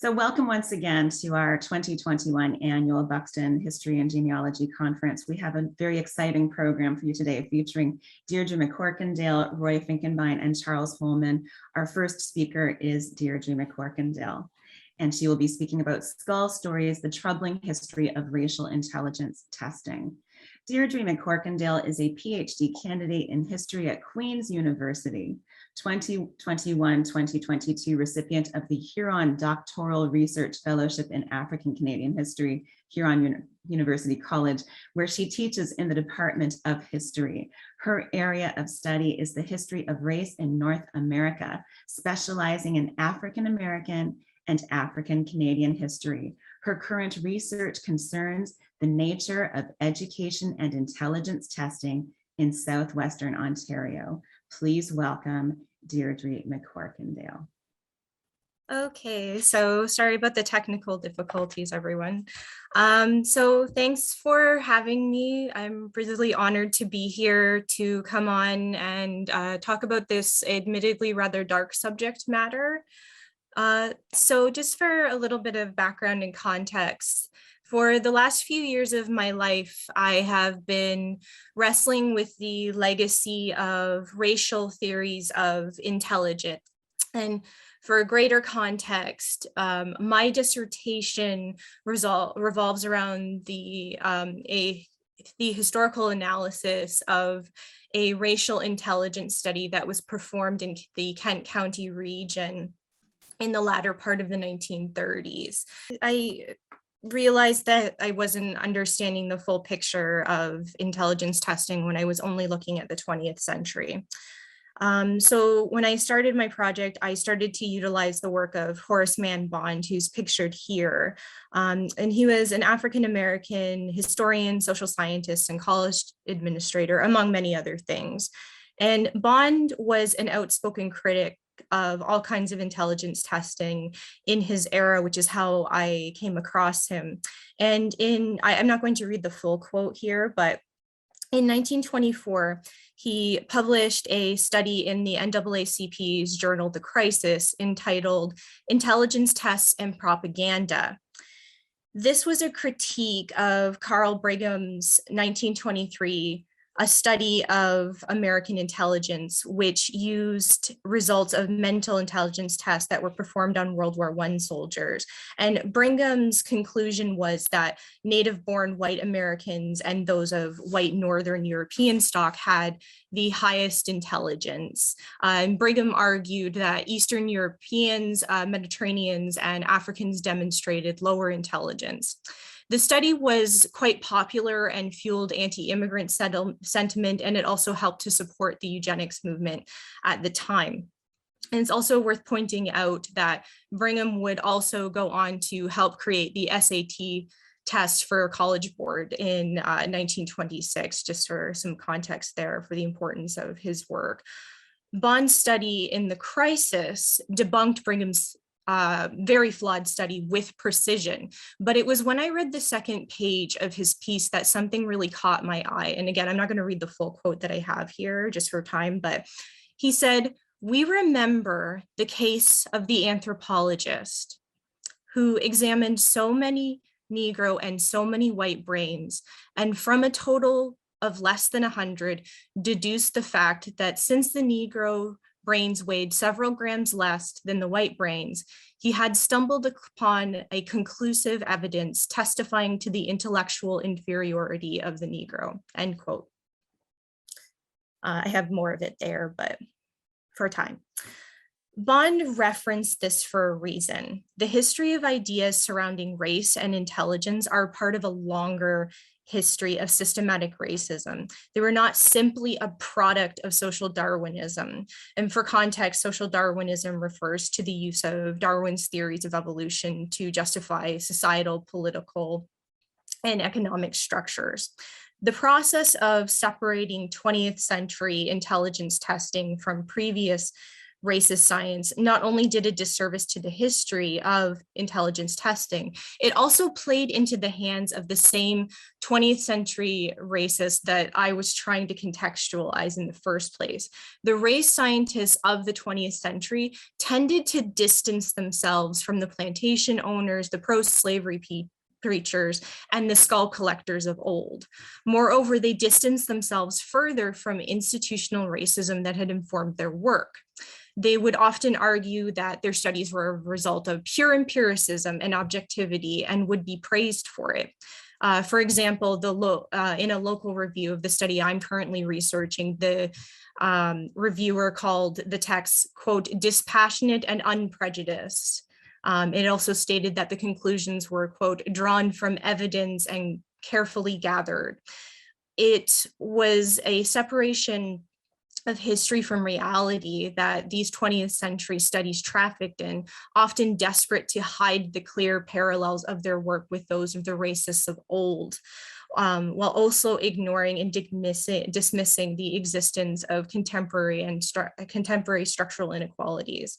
So welcome once again to our 2021 annual Buxton History and Genealogy Conference. We have a very exciting program for you today featuring Deirdre McCorkindale, Roy Finkenbein, and Charles Holman. Our first speaker is Deirdre McCorkindale, and she will be speaking about Skull Stories, the troubling history of racial intelligence testing. Deirdre McCorkindale is a PhD candidate in history at Queen's University, 2021-2022 recipient of the Huron Doctoral Research Fellowship in African Canadian History, Huron University College, where she teaches in the Department of History. Her area of study is the history of race in North America, specializing in African American and African Canadian history. Her current research concerns the nature of education and intelligence testing in Southwestern Ontario. Please welcome Deirdre McCorkindale. Okay, so sorry about the technical difficulties, everyone. So thanks for having me. I'm really honored to be here to come on and talk about this admittedly rather dark subject matter. So just for a little bit of background and context, for the last few years of my life, I have been wrestling with the legacy of racial theories of intelligence. And for greater context, my dissertation revolves around the historical analysis of a racial intelligence study that was performed in the Kent County region in the latter part of the 1930s. I realized that I wasn't understanding the full picture of intelligence testing when I was only looking at the 20th century. So when I started my project, I started to utilize the work of Horace Mann Bond, who's pictured here. And he was an African-American historian, social scientist, and college administrator, among many other things. And Bond was an outspoken critic of all kinds of intelligence testing in his era, which is how I came across him. And I'm not going to read the full quote here, but in 1924, he published a study in the NAACP's journal, The Crisis, entitled Intelligence Tests and Propaganda. This was a critique of Carl Brigham's 1923 a study of American intelligence, which used results of mental intelligence tests that were performed on World War I soldiers. And Brigham's conclusion was that native-born white Americans and those of white Northern European stock had the highest intelligence. And Brigham argued that Eastern Europeans, Mediterraneans, and Africans demonstrated lower intelligence. The study was quite popular and fueled anti-immigrant sentiment, and it also helped to support the eugenics movement at the time. And it's also worth pointing out that Brigham would also go on to help create the SAT test for College Board in 1926, just for some context there for the importance of his work. Bond's study in The Crisis debunked Brigham's very flawed study with precision. But it was when I read the second page of his piece that something really caught my eye. And again, I'm not going to read the full quote that I have here just for time, but he said, "We remember the case of the anthropologist who examined so many Negro and so many white brains, and from a total of less than 100, deduced the fact that since the Negro brains weighed several grams less than the white brains, he had stumbled upon a conclusive evidence testifying to the intellectual inferiority of the Negro," end quote. I have more of it there, but for time. Bond referenced this for a reason. The history of ideas surrounding race and intelligence are part of a longer history of systematic racism. They were not simply a product of social Darwinism. And for context, social Darwinism refers to the use of Darwin's theories of evolution to justify societal, political, and economic structures. The process of separating 20th century intelligence testing from previous racist science not only did a disservice to the history of intelligence testing, it also played into the hands of the same 20th century racists that I was trying to contextualize in the first place. The race scientists of the 20th century tended to distance themselves from the plantation owners, the pro-slavery preachers, and the skull collectors of old. Moreover, they distanced themselves further from institutional racism that had informed their work. They would often argue that their studies were a result of pure empiricism and objectivity and would be praised for it. For example, in a local review of the study I'm currently researching, the reviewer called the text, quote, dispassionate and unprejudiced. It also stated that the conclusions were, quote, drawn from evidence and carefully gathered. It was a separation of history from reality that these 20th century studies trafficked in, often desperate to hide the clear parallels of their work with those of the racists of old, while also ignoring and dismissing the existence of contemporary structural inequalities.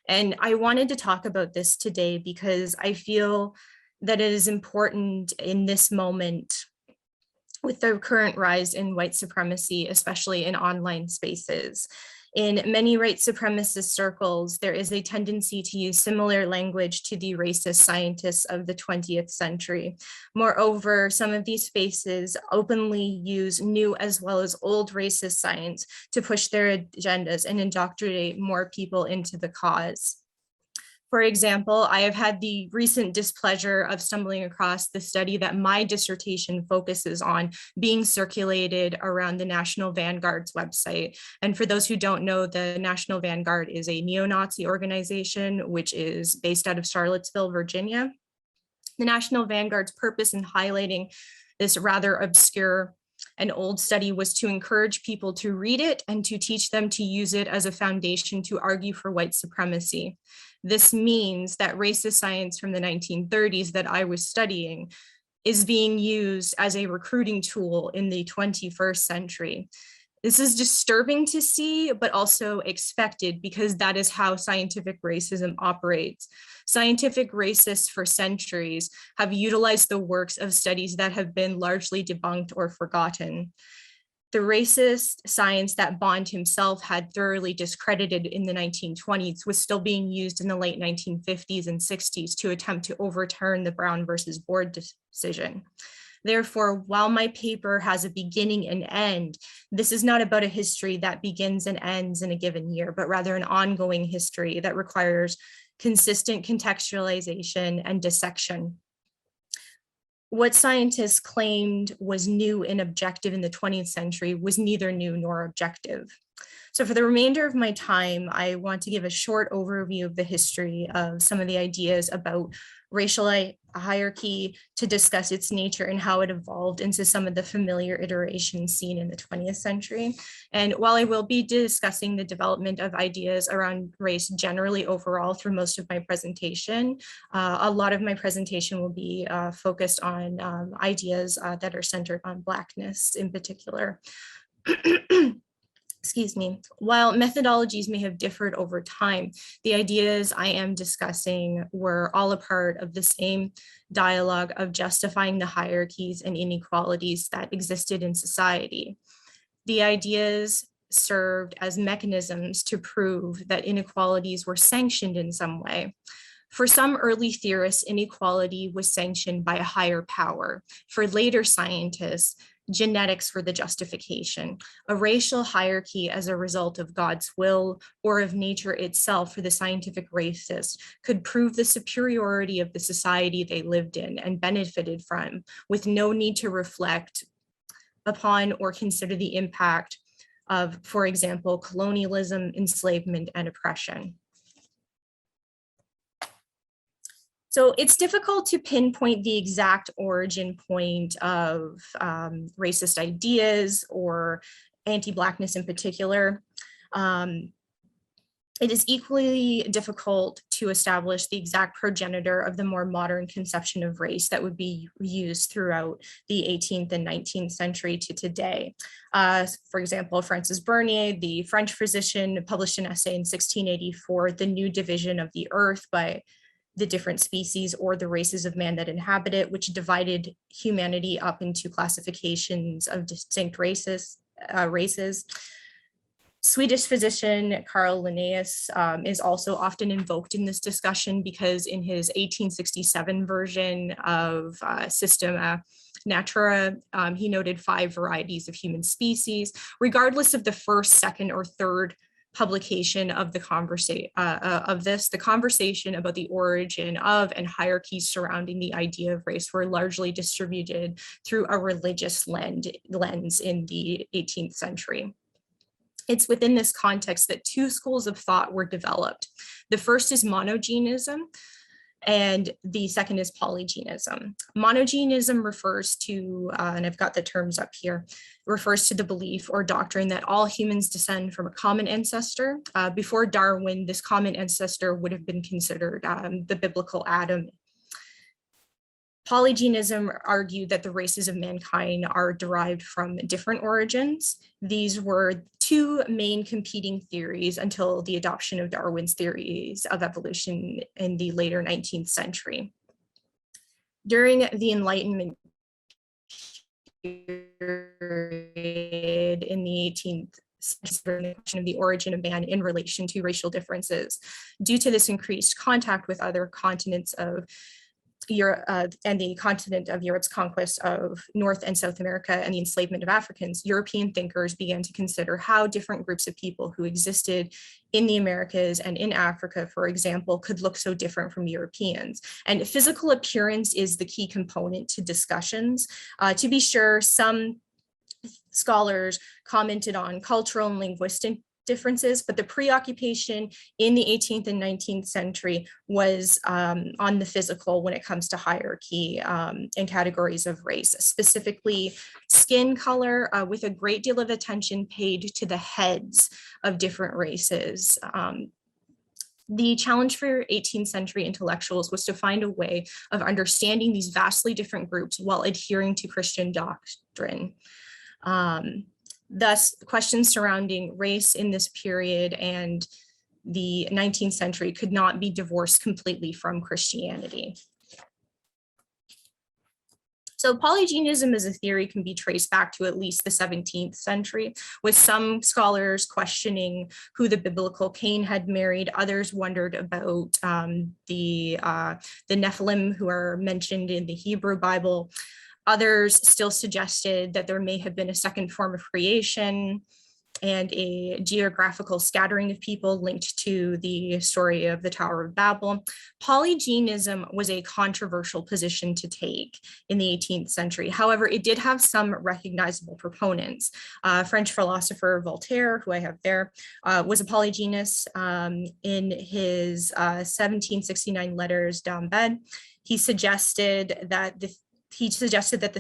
And I wanted to talk about this today because I feel that it is important in this moment with the current rise in white supremacy, especially in online spaces. In many white supremacist circles, there is a tendency to use similar language to the racist scientists of the 20th century. Moreover, some of these spaces openly use new as well as old racist science to push their agendas and indoctrinate more people into the cause. For example, I have had the recent displeasure of stumbling across the study that my dissertation focuses on being circulated around the National Vanguard's website. And for those who don't know, the National Vanguard is a neo-Nazi organization, which is based out of Charlottesville, Virginia. The National Vanguard's purpose in highlighting this rather obscure and old study was to encourage people to read it and to teach them to use it as a foundation to argue for white supremacy. This means that racist science from the 1930s that I was studying is being used as a recruiting tool in the 21st century. This is disturbing to see, but also expected because that is how scientific racism operates. Scientific racists for centuries have utilized the works of studies that have been largely debunked or forgotten. The racist science that Bond himself had thoroughly discredited in the 1920s was still being used in the late 1950s and 60s to attempt to overturn the Brown versus Board decision. Therefore, while my paper has a beginning and end, this is not about a history that begins and ends in a given year, but rather an ongoing history that requires consistent contextualization and dissection. What scientists claimed was new and objective in the 20th century was neither new nor objective. So for the remainder of my time, I want to give a short overview of the history of some of the ideas about racial hierarchy, to discuss its nature and how it evolved into some of the familiar iterations seen in the 20th century. And while I will be discussing the development of ideas around race generally overall through most of my presentation, a lot of my presentation will be focused on ideas that are centered on Blackness in particular. Excuse me. While methodologies may have differed over time, the ideas I am discussing were all a part of the same dialogue of justifying the hierarchies and inequalities that existed in society. The ideas served as mechanisms to prove that inequalities were sanctioned in some way. For some early theorists, inequality was sanctioned by a higher power. For later scientists, genetics were the justification. A racial hierarchy as a result of God's will or of nature itself for the scientific racist could prove the superiority of the society they lived in and benefited from, with no need to reflect upon or consider the impact of, for example, colonialism, enslavement, and oppression. So it's difficult to pinpoint the exact origin point of racist ideas or anti-Blackness in particular. It is equally difficult to establish the exact progenitor of the more modern conception of race that would be used throughout the 18th and 19th century to today. For example, Francis Bernier, the French physician, published an essay in 1684, The New Division of the Earth by the Different Species or the Races of Man that Inhabit It, which divided humanity up into classifications of distinct races. Swedish physician Carl Linnaeus is also often invoked in this discussion because in his 1867 version of Systema Naturae, he noted 5 varieties of human species. Regardless of the first, second, or third publication of the conversation about the origin of and hierarchies surrounding the idea of race were largely distributed through a religious lens in the 18th century. It's within this context that 2 schools of thought were developed. The first is monogenism, and the second is polygenism. Monogenism refers to, and I've got the terms up here, refers to the belief or doctrine that all humans descend from a common ancestor. Before Darwin, this common ancestor would have been considered the biblical Adam. Polygenism argued that the races of mankind are derived from different origins. These were 2 main competing theories until the adoption of Darwin's theories of evolution in the later 19th century. During the Enlightenment period in the 18th the question of the origin of man in relation to racial differences. Due to this increased contact with other continents of Europe and the continent of Europe's conquest of North and South America and the enslavement of Africans, European thinkers began to consider how different groups of people who existed in the Americas and in Africa, for example, could look so different from Europeans. And physical appearance is the key component to discussions. To be sure, some scholars commented on cultural and linguistic differences, but the preoccupation in the 18th and 19th century was on the physical when it comes to hierarchy and categories of race, specifically skin color, with a great deal of attention paid to the heads of different races. The challenge for 18th century intellectuals was to find a way of understanding these vastly different groups while adhering to Christian doctrine. Thus, questions surrounding race in this period and the 19th century could not be divorced completely from Christianity. So polygenism as a theory can be traced back to at least the 17th century, with some scholars questioning who the biblical Cain had married. Others wondered about the Nephilim who are mentioned in the Hebrew Bible. Others still suggested that there may have been a second form of creation and a geographical scattering of people linked to the story of the Tower of Babel. Polygenism was a controversial position to take in the 18th century. However, it did have some recognizable proponents. French philosopher Voltaire, who I have there, was a polygynist in his 1769 letters d'Ambed. He suggested that the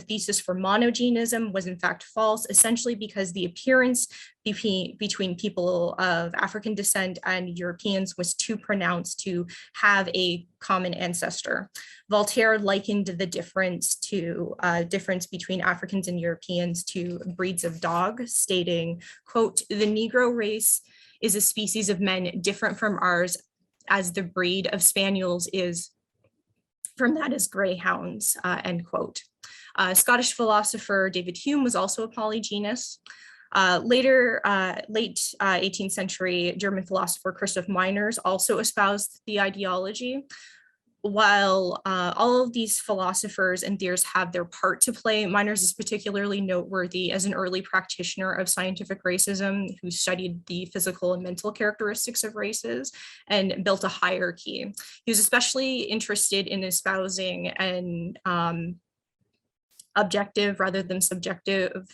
thesis for monogenism was in fact false, essentially because the appearance between people of African descent and Europeans was too pronounced to have a common ancestor. Voltaire likened the difference between Africans and Europeans to breeds of dog, stating, quote, "The Negro race is a species of men different from ours, as the breed of spaniels is from that as greyhounds," end quote. Scottish philosopher David Hume was also a polygynist. Late 18th century German philosopher Christoph Meiners also espoused the ideology. While all of these philosophers and theorists have their part to play, Meiners is particularly noteworthy as an early practitioner of scientific racism who studied the physical and mental characteristics of races and built a hierarchy. He was especially interested in espousing an objective rather than subjective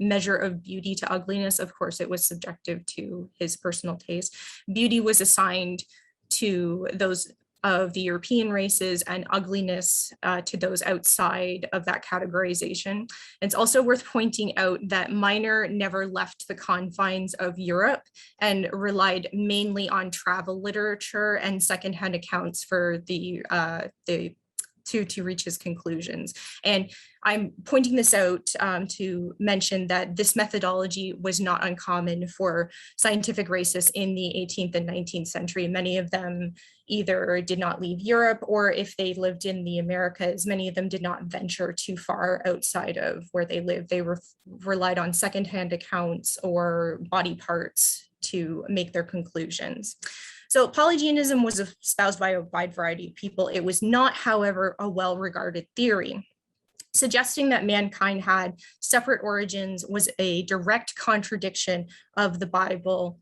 measure of beauty to ugliness. Of course, it was subjective to his personal taste. Beauty was assigned to those of the European races and ugliness to those outside of that categorization. It's also worth pointing out that Miner never left the confines of Europe and relied mainly on travel literature and secondhand accounts for to reach his conclusions. And I'm pointing this out to mention that this methodology was not uncommon for scientific racists in the 18th and 19th century. Many of them either did not leave Europe, or if they lived in the Americas, many of them did not venture too far outside of where they lived. They relied on secondhand accounts or body parts to make their conclusions. So polygenism was espoused by a wide variety of people. It was not, however, a well-regarded theory. Suggesting that mankind had separate origins was a direct contradiction of the Bible.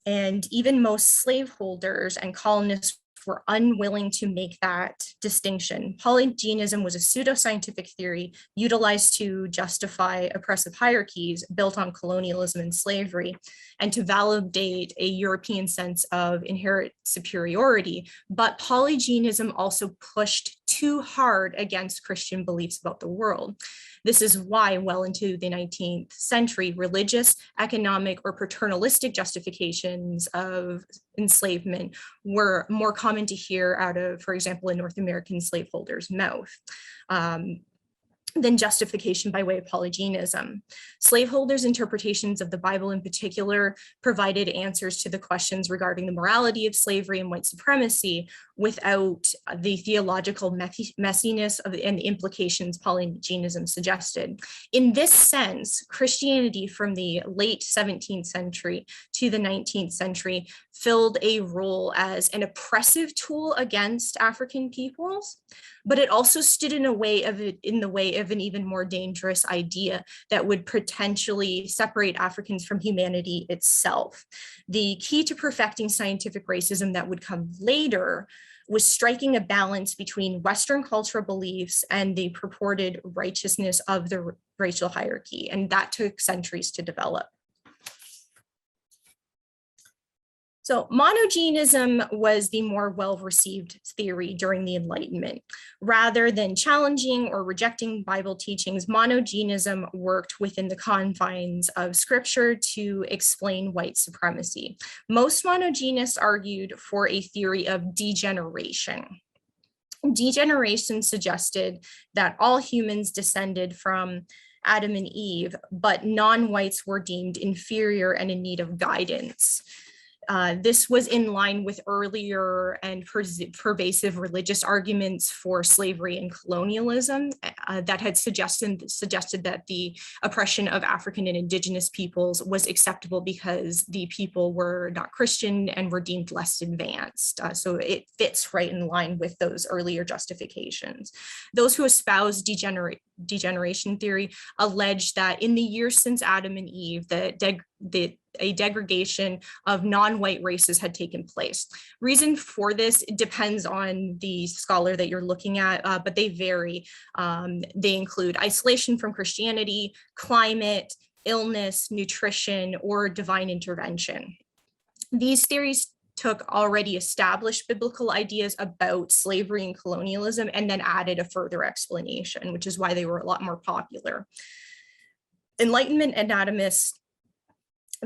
And even most slaveholders and colonists were unwilling to make that distinction. Polygenism was a pseudoscientific theory utilized to justify oppressive hierarchies built on colonialism and slavery, and to validate a European sense of inherent superiority. But polygenism also pushed too hard against Christian beliefs about the world. This is why well into the 19th century, religious, economic, or paternalistic justifications of enslavement were more common to hear out of, for example, a North American slaveholder's mouth than justification by way of polygenism. Slaveholders' interpretations of the Bible in particular provided answers to the questions regarding the morality of slavery and white supremacy without the theological messiness of and the implications polygenism suggested. In this sense, Christianity from the late 17th century to the 19th century filled a role as an oppressive tool against African peoples, but it also stood in the way of an even more dangerous idea that would potentially separate Africans from humanity itself. The key to perfecting scientific racism that would come later was striking a balance between Western cultural beliefs and the purported righteousness of the racial hierarchy, and that took centuries to develop. So monogenism was the more well-received theory during the Enlightenment. Rather than challenging or rejecting Bible teachings, monogenism worked within the confines of scripture to explain white supremacy. Most monogenists argued for a theory of degeneration. Degeneration suggested that all humans descended from Adam and Eve, but non-whites were deemed inferior and in need of guidance. This was in line with earlier and pervasive religious arguments for slavery and colonialism that had suggested that the oppression of African and indigenous peoples was acceptable because the people were not Christian and were deemed less advanced. So it fits right in line with those earlier justifications. Those who espouse degeneration theory allege that in the years since Adam and Eve, a degradation of non-white races had taken place. Reason for this depends on the scholar that you're looking at, but they vary. They include isolation from Christianity, climate, illness, nutrition, or divine intervention. These theories took already established biblical ideas about slavery and colonialism and then added a further explanation, which is why they were a lot more popular. Enlightenment anatomist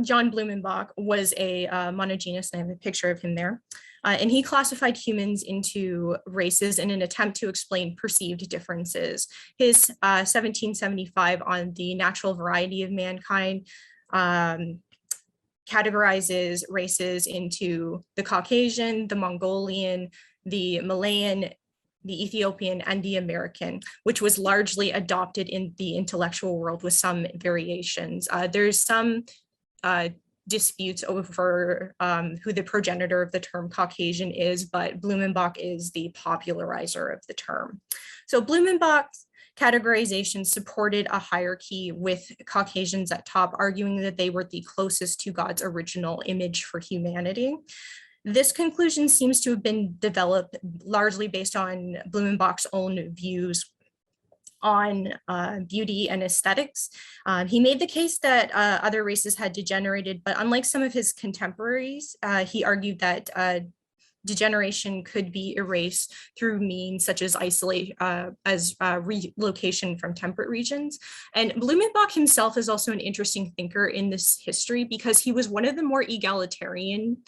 John Blumenbach was a monogenist, and I have a picture of him there. And he classified humans into races in an attempt to explain perceived differences. His 1775 on the natural variety of mankind categorizes races into the Caucasian, the Mongolian, the Malayan, the Ethiopian, and the American, which was largely adopted in the intellectual world with some variations. There's some disputes over who the progenitor of the term Caucasian is, but Blumenbach is the popularizer of the term. So Blumenbach's categorization supported a hierarchy with Caucasians at top, arguing that they were the closest to God's original image for humanity. This conclusion seems to have been developed largely based on Blumenbach's own views on beauty and aesthetics. He made the case that other races had degenerated, but unlike some of his contemporaries, he argued that degeneration could be erased through means such as relocation from temperate regions. And Blumenbach himself is also an interesting thinker in this history because he was one of the more egalitarian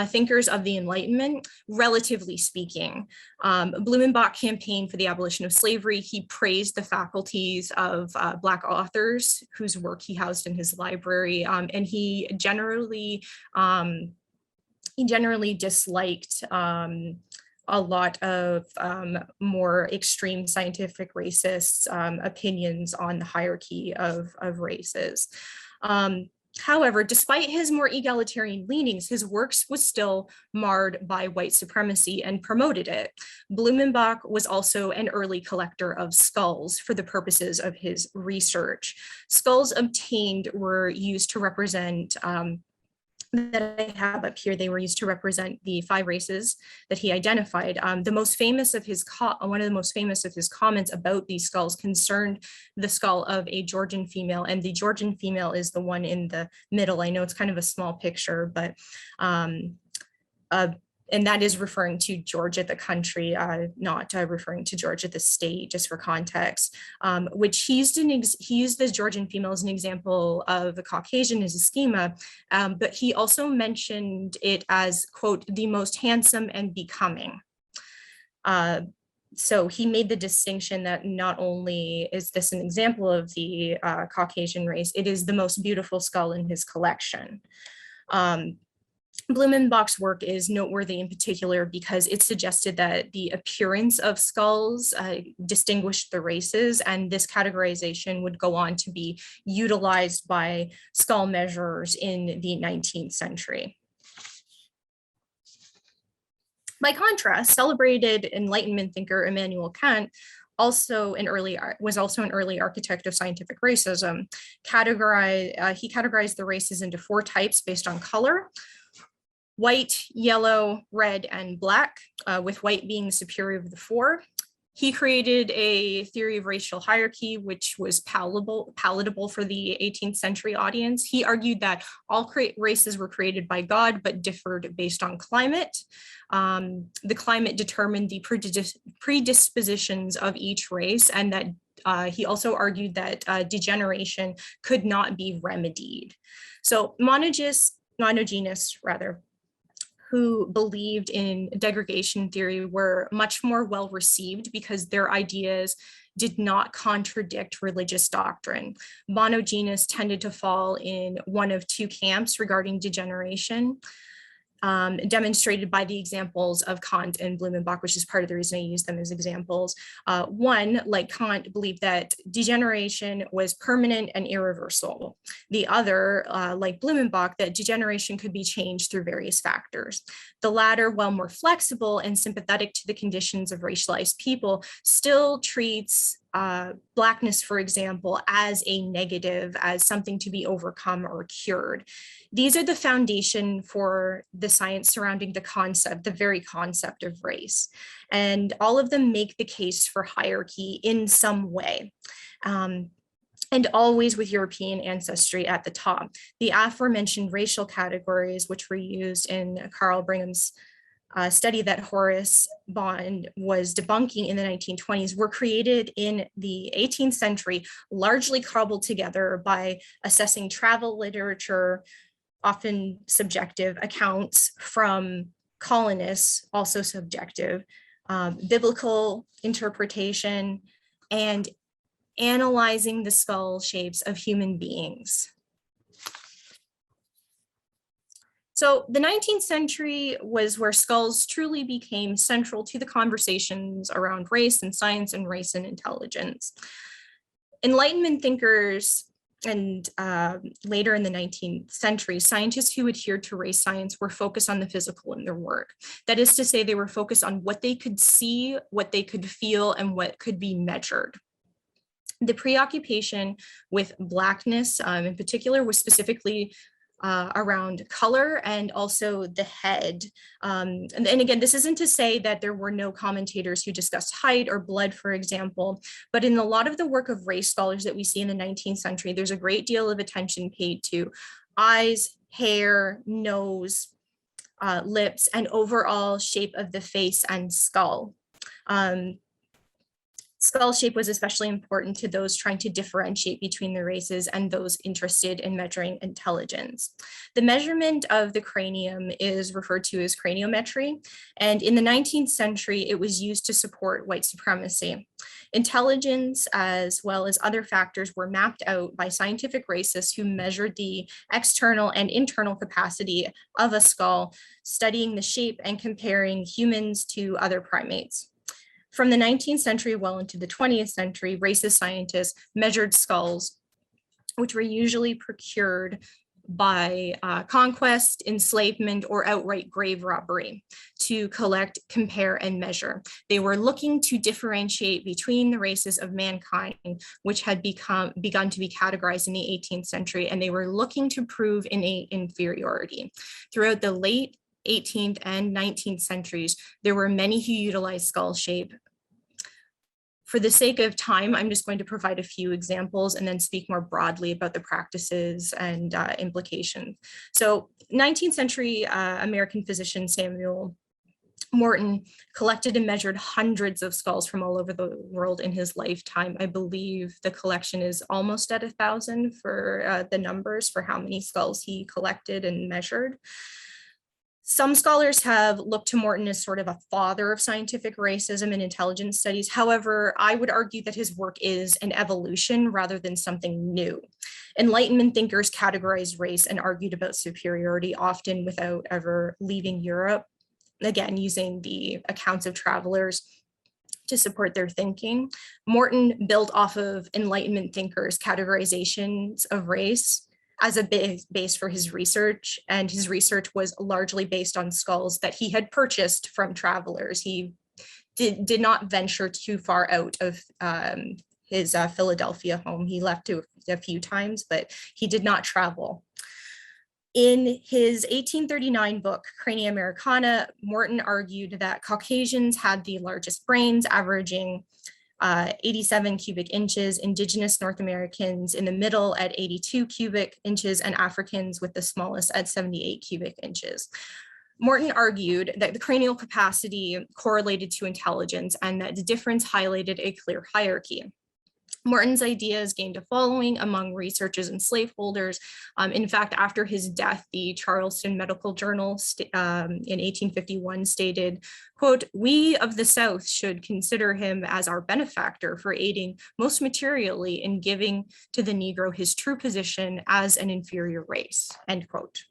thinkers of the Enlightenment, relatively speaking. Blumenbach campaigned for the abolition of slavery. He praised the faculties of Black authors whose work he housed in his library, and he generally disliked a lot of more extreme scientific racist opinions on the hierarchy of races. However, despite his more egalitarian leanings, his works was still marred by white supremacy and promoted it. Blumenbach was also an early collector of skulls for the purposes of his research. Skulls obtained were used to represent that I have up here, they were used to represent the 5 races that he identified. One of the most famous of his comments about these skulls concerned the skull of a Georgian female, and the Georgian female is the one in the middle. I know it's kind of a small picture, but and that is referring to Georgia, the country, not referring to Georgia, the state, just for context, which he used the Georgian female as an example of a Caucasian as a schema, but he also mentioned it as, quote, the most handsome and becoming. So he made the distinction that not only is this an example of the Caucasian race, it is the most beautiful skull in his collection. Blumenbach's work is noteworthy in particular because it suggested that the appearance of skulls distinguished the races, and this categorization would go on to be utilized by skull measurers in the 19th century. By contrast, celebrated Enlightenment thinker Immanuel Kant was also an early architect of scientific racism. He categorized the races into 4 types based on color: white, yellow, red, and black, with white being the superior of the 4. He created a theory of racial hierarchy, which was palatable for the 18th century audience. He argued that all races were created by God, but differed based on climate. The climate determined the predispositions of each race, and that he also argued that degeneration could not be remedied. So monogenists, who believed in degradation theory, were much more well received because their ideas did not contradict religious doctrine. Monogenists tended to fall in one of 2 camps regarding degeneration, demonstrated by the examples of Kant and Blumenbach, which is part of the reason I use them as examples. One, like Kant, believed that degeneration was permanent and irreversible. The other, like Blumenbach, that degeneration could be changed through various factors. The latter, while more flexible and sympathetic to the conditions of racialized people, still treats Blackness, for example, as a negative, as something to be overcome or cured. These are the foundation for the science surrounding the very concept of race. And all of them make the case for hierarchy in some way. And always with European ancestry at the top. The aforementioned racial categories, which were used in Carl Bringham's study that Horace Bond was debunking in the 1920s, were created in the 18th century, largely cobbled together by assessing travel literature, often subjective accounts from colonists, also subjective, biblical interpretation, and analyzing the skull shapes of human beings. So the 19th century was where skulls truly became central to the conversations around race and science and race and intelligence. Enlightenment thinkers and later in the 19th century, scientists who adhered to race science were focused on the physical in their work. That is to say, they were focused on what they could see, what they could feel, and what could be measured. The preoccupation with Blackness in particular was specifically around color and also the head. And again, this isn't to say that there were no commentators who discussed height or blood, for example, but in a lot of the work of race scholars that we see in the 19th century, there's a great deal of attention paid to eyes, hair, nose, lips, and overall shape of the face and skull. Skull shape was especially important to those trying to differentiate between the races and those interested in measuring intelligence. The measurement of the cranium is referred to as craniometry, and in the 19th century, it was used to support white supremacy. Intelligence, as well as other factors, were mapped out by scientific racists who measured the external and internal capacity of a skull, studying the shape and comparing humans to other primates. From the 19th century well into the 20th century, racist scientists measured skulls, which were usually procured by conquest, enslavement, or outright grave robbery to collect, compare, and measure. They were looking to differentiate between the races of mankind, which had begun to be categorized in the 18th century, and they were looking to prove innate inferiority. Throughout the late 18th and 19th centuries, there were many who utilized skull shape. For the sake of time, I'm just going to provide a few examples and then speak more broadly about the practices and implications. So 19th century American physician Samuel Morton collected and measured hundreds of skulls from all over the world in his lifetime. I believe the collection is almost at 1,000 for the numbers for how many skulls he collected and measured. Some scholars have looked to Morton as sort of a father of scientific racism and intelligence studies. However, I would argue that his work is an evolution rather than something new. Enlightenment thinkers categorized race and argued about superiority, often without ever leaving Europe, again, using the accounts of travelers to support their thinking. Morton built off of Enlightenment thinkers' categorizations of race as a base for his research, and his research was largely based on skulls that he had purchased from travelers. He did not venture too far out of his Philadelphia home. He left a few times, but he did not travel. In his 1839 book, Crania Americana, Morton argued that Caucasians had the largest brains, averaging 87 cubic inches, indigenous North Americans in the middle at 82 cubic inches, and Africans with the smallest at 78 cubic inches. Morton argued that the cranial capacity correlated to intelligence and that the difference highlighted a clear hierarchy. Morton's ideas gained a following among researchers and slaveholders. In fact, after his death, the Charleston Medical Journal in 1851 stated, quote, "We of the South should consider him as our benefactor for aiding most materially in giving to the Negro his true position as an inferior race," end quote.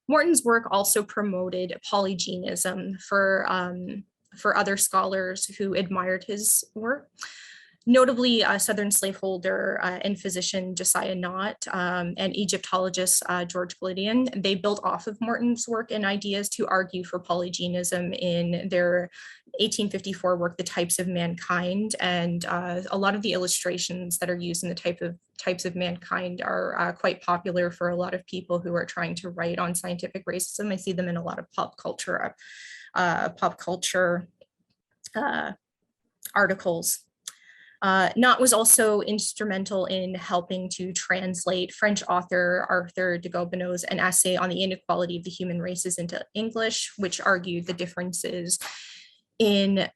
Morton's work also promoted polygenism for other scholars who admired his work. Notably, Southern slaveholder and physician Josiah Nott and Egyptologist George Glydian, they built off of Morton's work and ideas to argue for polygenism in their 1854 work, The Types of Mankind. And a lot of the illustrations that are used in the Types of Mankind are quite popular for a lot of people who are trying to write on scientific racism. I see them in a lot of pop culture articles. Nott was also instrumental in helping to translate French author Arthur de Gobineau's an essay on the inequality of the human races into English, which argued the differences in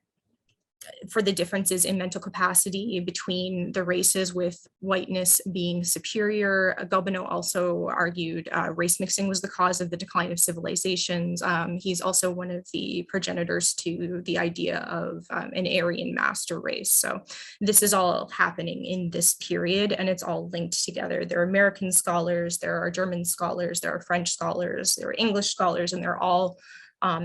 mental capacity between the races, with whiteness being superior. Gobineau also argued race mixing was the cause of the decline of civilizations. He's also one of the progenitors to the idea of an Aryan master race. So this is all happening in this period, and it's all linked together. There are American scholars, there are German scholars, there are French scholars, there are English scholars, and they're all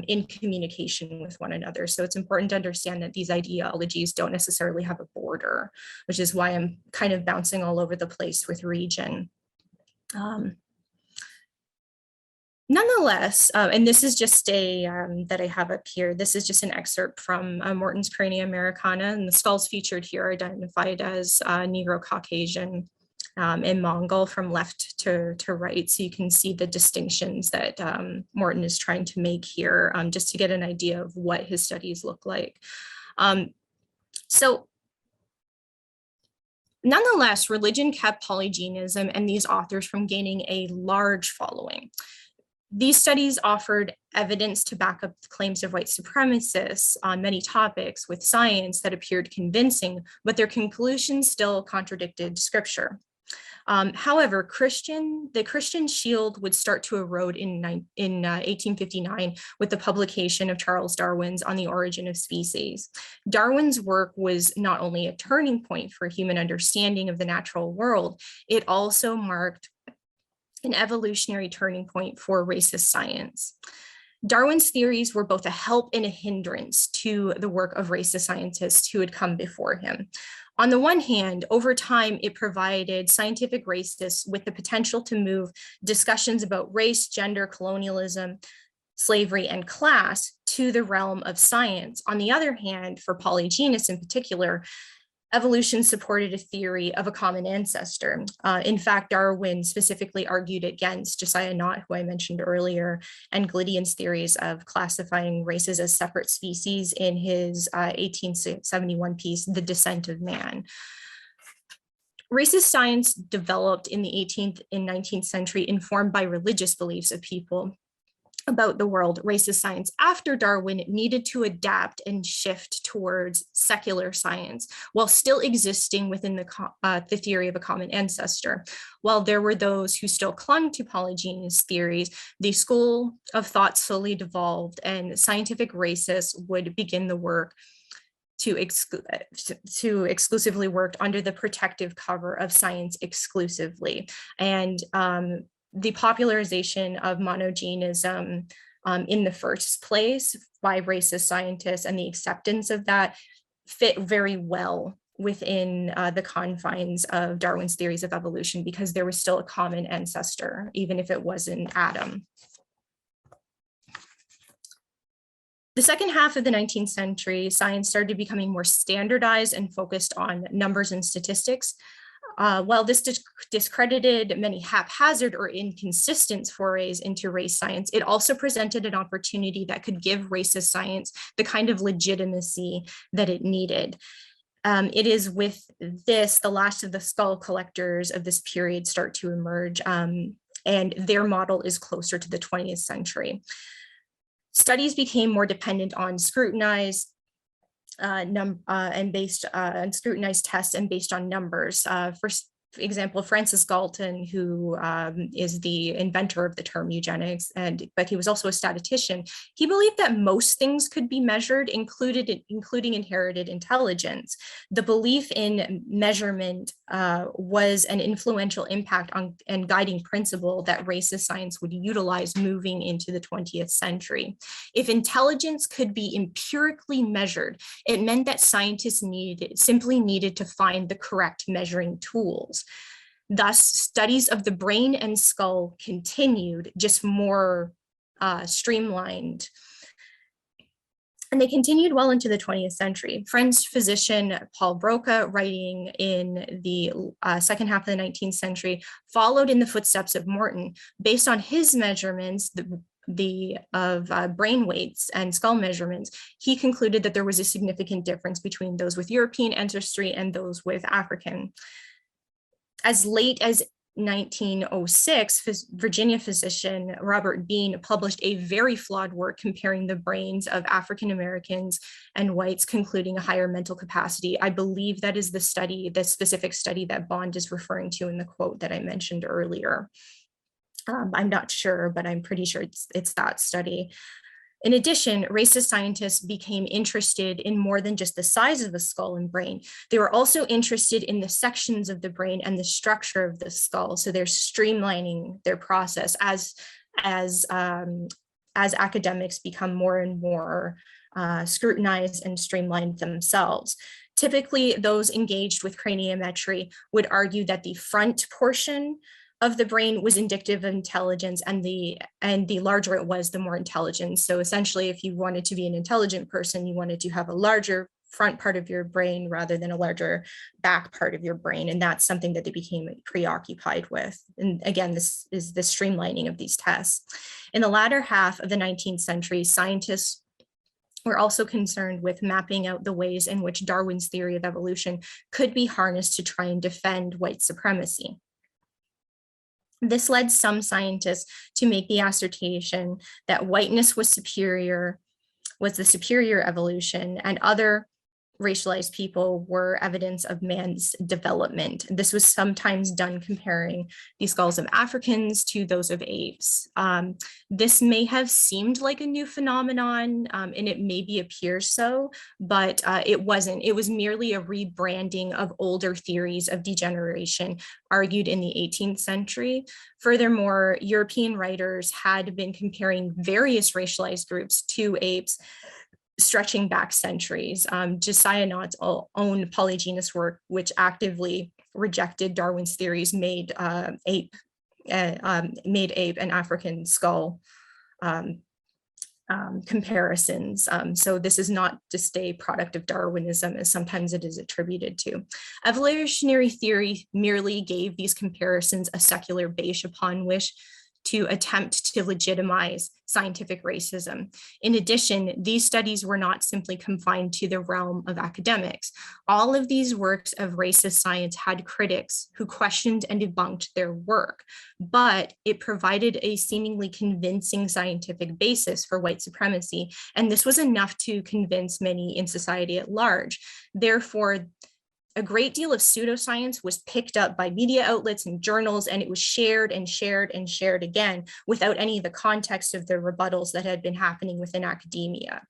in communication with one another. So it's important to understand that these ideologies don't necessarily have a border, which is why I'm kind of bouncing all over the place with region. Nonetheless, and this is just that I have up here, this is just an excerpt from Morton's Crania Americana, and the skulls featured here are identified as Negro, Caucasian, and Mongol from left to right. So you can see the distinctions that Morton is trying to make here, just to get an idea of what his studies look like. So nonetheless, religion kept polygenism and these authors from gaining a large following. These studies offered evidence to back up the claims of white supremacists on many topics with science that appeared convincing, but their conclusions still contradicted scripture. However, the Christian shield would start to erode in 1859 with the publication of Charles Darwin's On the Origin of Species. Darwin's work was not only a turning point for human understanding of the natural world, it also marked an evolutionary turning point for racist science. Darwin's theories were both a help and a hindrance to the work of racist scientists who had come before him. On the one hand, over time, it provided scientific racists with the potential to move discussions about race, gender, colonialism, slavery, and class to the realm of science. On the other hand, for polygenists in particular, evolution supported a theory of a common ancestor. In fact, Darwin specifically argued against Josiah Nott, who I mentioned earlier, and Glydian's theories of classifying races as separate species in his 1871 piece, The Descent of Man. Racist science developed in the 18th and 19th century, informed by religious beliefs of people about the world. Racist science after Darwin needed to adapt and shift towards secular science while still existing within the theory of a common ancestor. While there were those who still clung to polygenius theories, the school of thought slowly devolved, and scientific racists would begin the work to exclusively work under the protective cover of science exclusively. And the popularization of monogenism in the first place by racist scientists and the acceptance of that fit very well within the confines of Darwin's theories of evolution, because there was still a common ancestor, even if it wasn't Adam. The second half of the 19th century, science started becoming more standardized and focused on numbers and statistics. While this discredited many haphazard or inconsistent forays into race science, it also presented an opportunity that could give racist science the kind of legitimacy that it needed. It is with this, the last of the skull collectors of this period start to emerge, and their model is closer to the 20th century. Studies became more dependent on scrutinized and based on scrutinized tests and based on numbers. For example, Francis Galton, who is the inventor of the term eugenics, but he was also a statistician, he believed that most things could be measured, including inherited intelligence. The belief in measurement was an influential impact on and guiding principle that racist science would utilize moving into the 20th century. If intelligence could be empirically measured, it meant that scientists simply needed to find the correct measuring tools. Thus, studies of the brain and skull continued, just more streamlined. And they continued well into the 20th century. French physician Paul Broca, writing in the second half of the 19th century, followed in the footsteps of Morton. Based on his measurements, of brain weights and skull measurements, he concluded that there was a significant difference between those with European ancestry and those with African. As late as 1906, Virginia physician Robert Bean published a very flawed work comparing the brains of African Americans and whites, concluding a higher mental capacity. I believe that is the specific study that Bond is referring to in the quote that I mentioned earlier. I'm not sure, but I'm pretty sure it's that study. In addition, racist scientists became interested in more than just the size of the skull and brain. They were also interested in the sections of the brain and the structure of the skull. So they're streamlining their process as academics become more and more scrutinized and streamlined themselves. Typically, those engaged with craniometry would argue that the front portion of the brain was indicative of intelligence, and the larger it was, the more intelligence. So essentially, if you wanted to be an intelligent person, you wanted to have a larger front part of your brain rather than a larger back part of your brain. And that's something that they became preoccupied with. And again, this is the streamlining of these tests. In the latter half of the 19th century, scientists were also concerned with mapping out the ways in which Darwin's theory of evolution could be harnessed to try and defend white supremacy. This led some scientists to make the assertion that whiteness was the superior evolution, and other racialized people were evidence of man's development. This was sometimes done comparing the skulls of Africans to those of apes. This may have seemed like a new phenomenon, and it maybe appears so, but it wasn't. It was merely a rebranding of older theories of degeneration argued in the 18th century. Furthermore, European writers had been comparing various racialized groups to apes stretching back centuries. Josiah Nott's own polygynous work, which actively rejected Darwin's theories, made ape and African skull comparisons. So this is not just a product of Darwinism, as sometimes it is attributed to. Evolutionary theory merely gave these comparisons a secular base upon which to attempt to legitimize scientific racism. In addition, these studies were not simply confined to the realm of academics. All of these works of racist science had critics who questioned and debunked their work, but it provided a seemingly convincing scientific basis for white supremacy, and this was enough to convince many in society at large. Therefore, a great deal of pseudoscience was picked up by media outlets and journals, and it was shared and shared and shared again without any of the context of the rebuttals that had been happening within academia.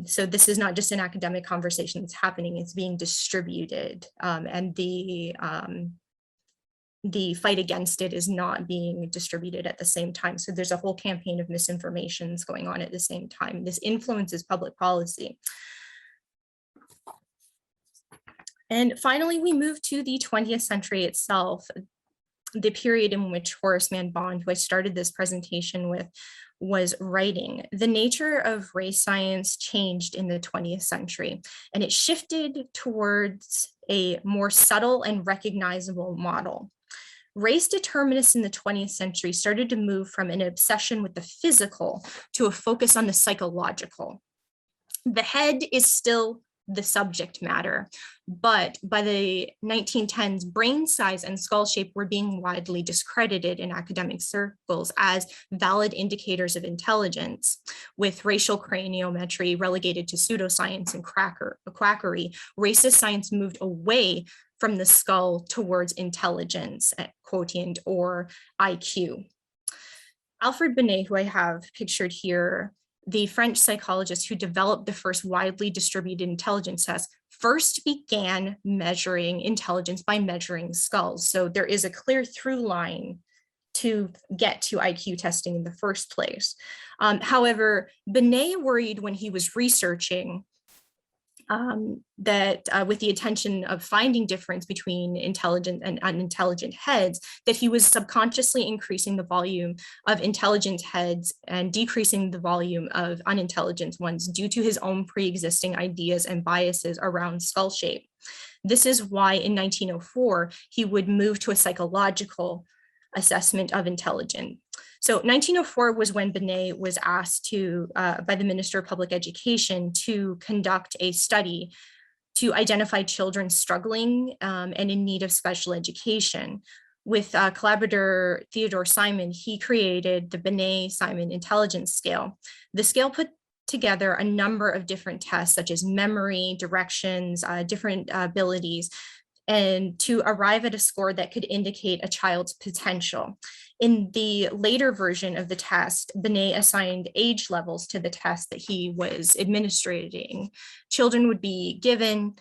So this is not just an academic conversation that's happening, it's being distributed, and the fight against it is not being distributed at the same time. So there's a whole campaign of misinformation going on at the same time. This influences public policy. And finally, we move to the 20th century itself, the period in which Horace Mann Bond, who I started this presentation with, was writing. The nature of race science changed in the 20th century, and it shifted towards a more subtle and recognizable model. Race determinists in the 20th century started to move from an obsession with the physical to a focus on the psychological. The head is still the subject matter, but by the 1910s, brain size and skull shape were being widely discredited in academic circles as valid indicators of intelligence. With racial craniometry relegated to pseudoscience and quackery, racist science moved away from the skull towards intelligence, quotient, or IQ. Alfred Binet, who I have pictured here, the French psychologist who developed the first widely distributed intelligence test, first began measuring intelligence by measuring skulls. So there is a clear through line to get to IQ testing in the first place. However, Binet worried when he was researching that with the intention of finding difference between intelligent and unintelligent heads, that he was subconsciously increasing the volume of intelligent heads and decreasing the volume of unintelligent ones due to his own pre-existing ideas and biases around skull shape. This is why in 1904, he would move to a psychological assessment of intelligence. So 1904 was when Binet was asked to, by the Minister of Public Education, to conduct a study to identify children struggling and in need of special education. With collaborator Theodore Simon, he created the Binet-Simon Intelligence Scale. The scale put together a number of different tests, such as memory, directions, different abilities, and to arrive at a score that could indicate a child's potential. In the later version of the test, Binet assigned age levels to the test that he was administrating. Children would be given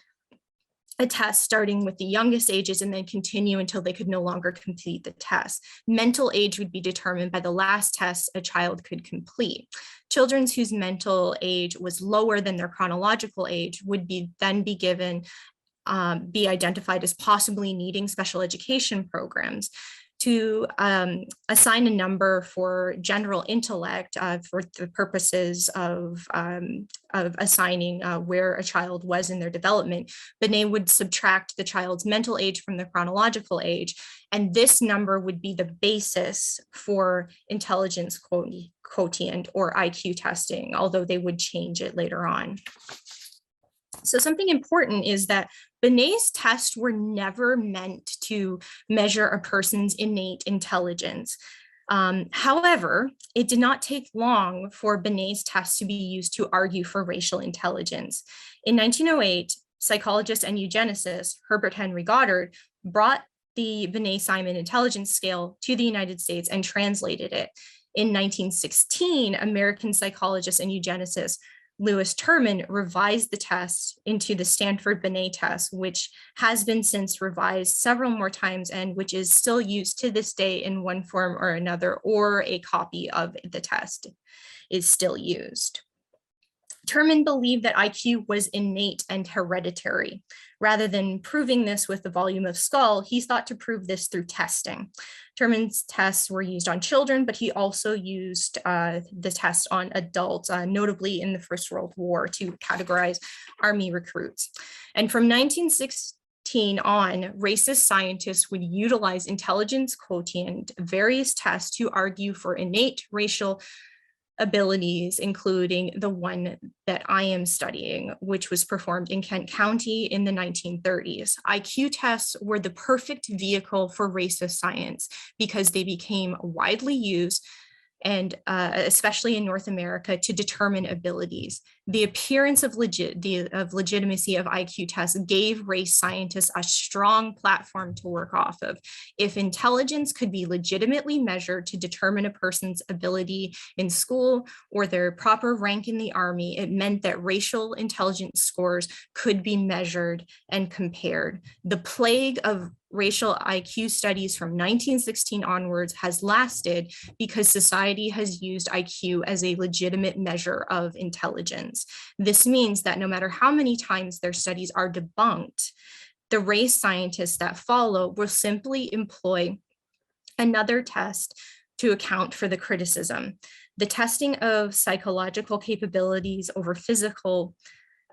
a test starting with the youngest ages and then continue until they could no longer complete the test. Mental age would be determined by the last test a child could complete. Children whose mental age was lower than their chronological age would then be given be identified as possibly needing special education programs. To assign a number for general intellect for the purposes of assigning where a child was in their development, Binet would subtract the child's mental age from the chronological age, and this number would be the basis for intelligence quotient or IQ testing, although they would change it later on. So something important is that Binet's tests were never meant to measure a person's innate intelligence. However, it did not take long for Binet's tests to be used to argue for racial intelligence. In 1908, psychologist and eugenicist Herbert Henry Goddard brought the Binet-Simon intelligence scale to the United States and translated it. In 1916, American psychologist and eugenicist Lewis Terman revised the test into the Stanford Binet test, which has been since revised several more times and which is still used to this day in one form or another, or a copy of the test is still used. Terman believed that IQ was innate and hereditary. Rather than proving this with the volume of skull, he thought to prove this through testing. Terman's tests were used on children, but he also used the test on adults, notably in the First World War, to categorize army recruits. And from 1916 on, racist scientists would utilize intelligence quotient, various tests to argue for innate racial abilities, including the one that I am studying, which was performed in Kent County in the 1930s. IQ tests were the perfect vehicle for racist science because they became widely used, and especially in North America, to determine abilities. The appearance of legitimacy of IQ tests gave race scientists a strong platform to work off of. If intelligence could be legitimately measured to determine a person's ability in school or their proper rank in the army, it meant that racial intelligence scores could be measured and compared. The plague of racial IQ studies from 1916 onwards has lasted because society has used IQ as a legitimate measure of intelligence. This means that no matter how many times their studies are debunked, the race scientists that follow will simply employ another test to account for the criticism. The testing of psychological capabilities over physical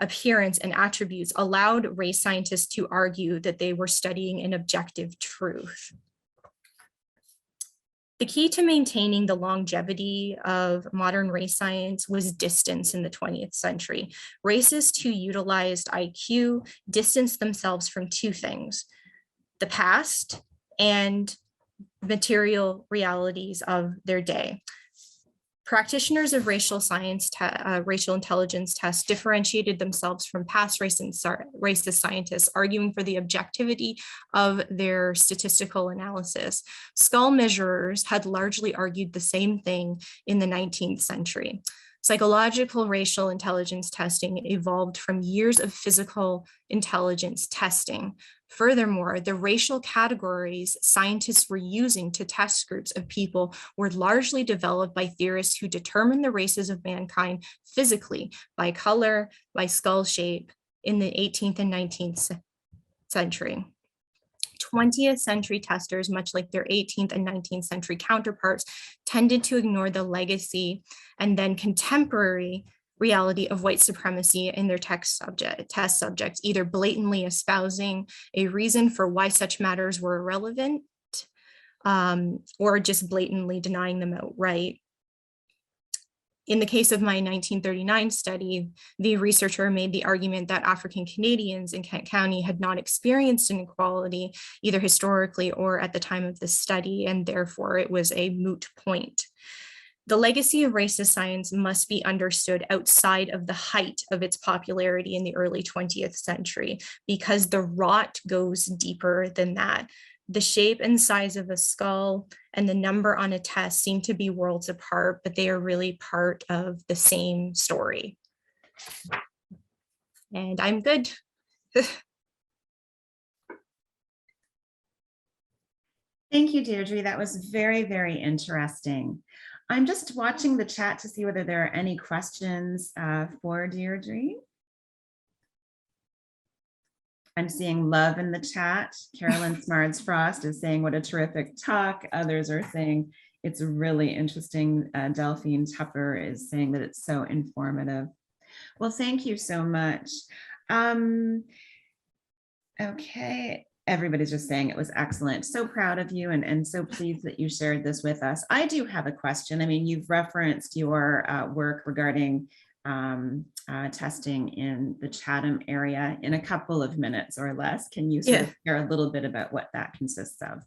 appearance and attributes allowed race scientists to argue that they were studying an objective truth. The key to maintaining the longevity of modern race science was distance in the 20th century. Racists who utilized IQ distanced themselves from two things: the past and material realities of their day. Practitioners of racial science, racial intelligence tests differentiated themselves from past racist scientists, arguing for the objectivity of their statistical analysis. Skull measurers had largely argued the same thing in the 19th century. Psychological racial intelligence testing evolved from years of physical intelligence testing. Furthermore, the racial categories scientists were using to test groups of people were largely developed by theorists who determined the races of mankind physically by color, by skull shape in the 18th and 19th century. 20th century testers, much like their 18th and 19th century counterparts, tended to ignore the legacy and then contemporary reality of white supremacy in their test subjects, either blatantly espousing a reason for why such matters were irrelevant, or just blatantly denying them outright. In the case of my 1939 study, the researcher made the argument that African Canadians in Kent County had not experienced inequality, either historically or at the time of the study, and therefore it was a moot point. The legacy of racist science must be understood outside of the height of its popularity in the early 20th century, because the rot goes deeper than that. The shape and size of a skull and the number on a test seem to be worlds apart, but they are really part of the same story. And I'm good. Thank you, Deirdre. That was very, very interesting. I'm just watching the chat to see whether there are any questions for Deirdre. I'm seeing love in the chat. Carolyn Smarts Frost is saying, what a terrific talk. Others are saying it's really interesting. Delphine Tupper is saying that it's so informative. Well, thank you so much. Okay, everybody's just saying it was excellent. So proud of you and so pleased that you shared this with us. I do have a question. I mean, you've referenced your work regarding testing in the Chatham area in a couple of minutes or less. Can you sort of share a little bit about what that consists of?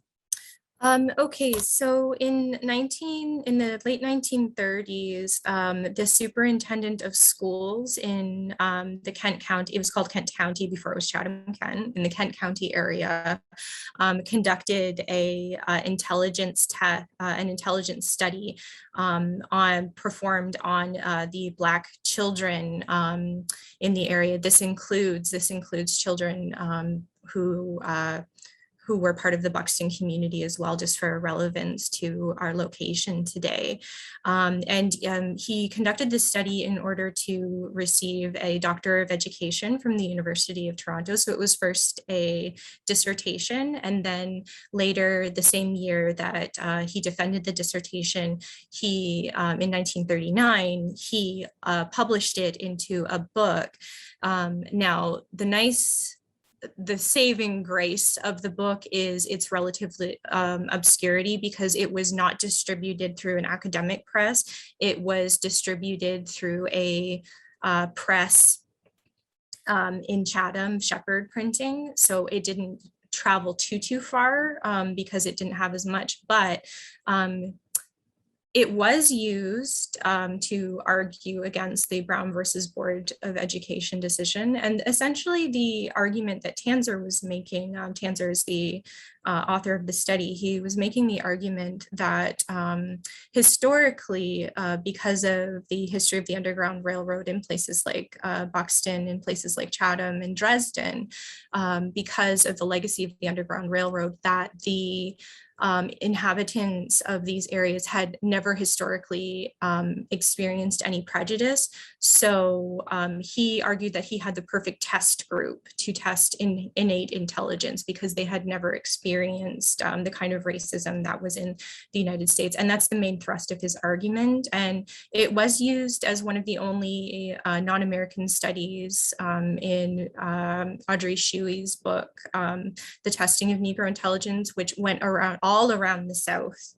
Okay, so in the late 1930s, the superintendent of schools in the Kent County, it was called Kent County before it was Chatham-Kent, in the Kent County area, conducted an intelligence study performed on the Black children in the area. This includes children who were part of the Buxton community as well, just for relevance to our location today. He conducted this study in order to receive a Doctor of Education from the University of Toronto. So it was first a dissertation, and then later the same year that he defended the dissertation, he, in 1939, he published it into a book. Now, the saving grace of the book is its relatively obscurity, because it was not distributed through an academic press. It was distributed through a press in Chatham, Shepherd Printing. So it didn't travel too far because it didn't have as much, but it was used to argue against the Brown versus Board of Education decision. And essentially the argument that Tanzer was making, Tanzer is the author of the study, he was making the argument that historically, because of the history of the Underground Railroad in places like Buxton, in places like Chatham and Dresden, because of the legacy of the Underground Railroad, that the inhabitants of these areas had never historically experienced any prejudice. So he argued that he had the perfect test group to test innate intelligence, because they had never experienced the kind of racism that was in the United States. And that's the main thrust of his argument. And it was used as one of the only non-American studies in Audrey Shuey's book, The Testing of Negro Intelligence, which went all around the South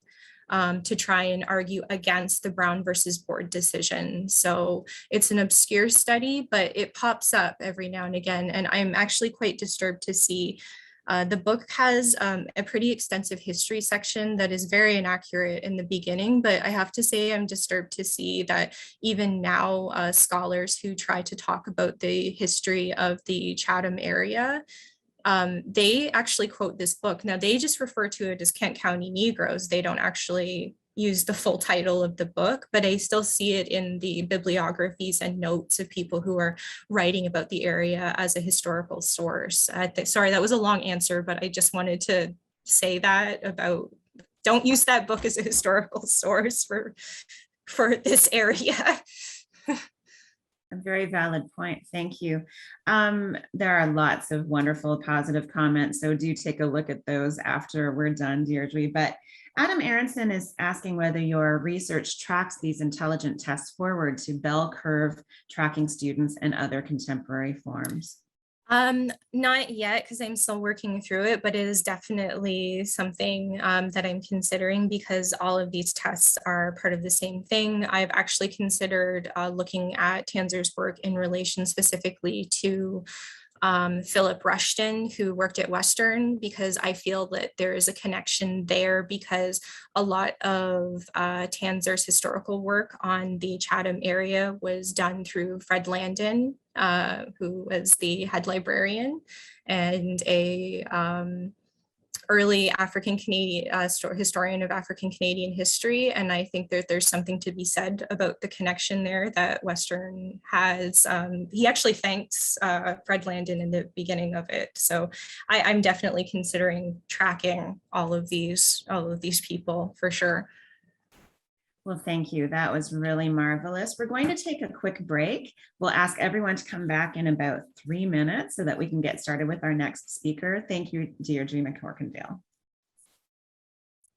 to try and argue against the Brown versus Board decision. So it's an obscure study, but it pops up every now and again. And I'm actually quite disturbed to see the book has a pretty extensive history section that is very inaccurate in the beginning, but I have to say I'm disturbed to see that even now scholars who try to talk about the history of the Chatham area, they actually quote this book. Now they just refer to it as Kent County Negroes. They don't actually use the full title of the book, but I still see it in the bibliographies and notes of people who are writing about the area as a historical source. Sorry, that was a long answer, but I just wanted to say that about, don't use that book as a historical source for this area. A very valid point. Thank you. There are lots of wonderful positive comments, so do take a look at those after we're done, Deirdre. But Adam Aronson is asking whether your research tracks these intelligent tests forward to bell curve tracking students and other contemporary forms. Not yet, because I'm still working through it, but it is definitely something that I'm considering, because all of these tests are part of the same thing. I've actually considered looking at Tanzer's work in relation specifically to Philip Rushton, who worked at Western, because I feel that there is a connection there, because a lot of Tanzer's historical work on the Chatham area was done through Fred Landon, who was the head librarian and a early African Canadian historian of African Canadian history. And I think that there's something to be said about the connection there that Western has. He actually thanks Fred Landon in the beginning of it. So I'm definitely considering tracking all of these people for sure. Well, thank you. That was really marvelous. We're going to take a quick break. We'll ask everyone to come back in about 3 minutes so that we can get started with our next speaker. Thank you, Deirdre McCorkindale.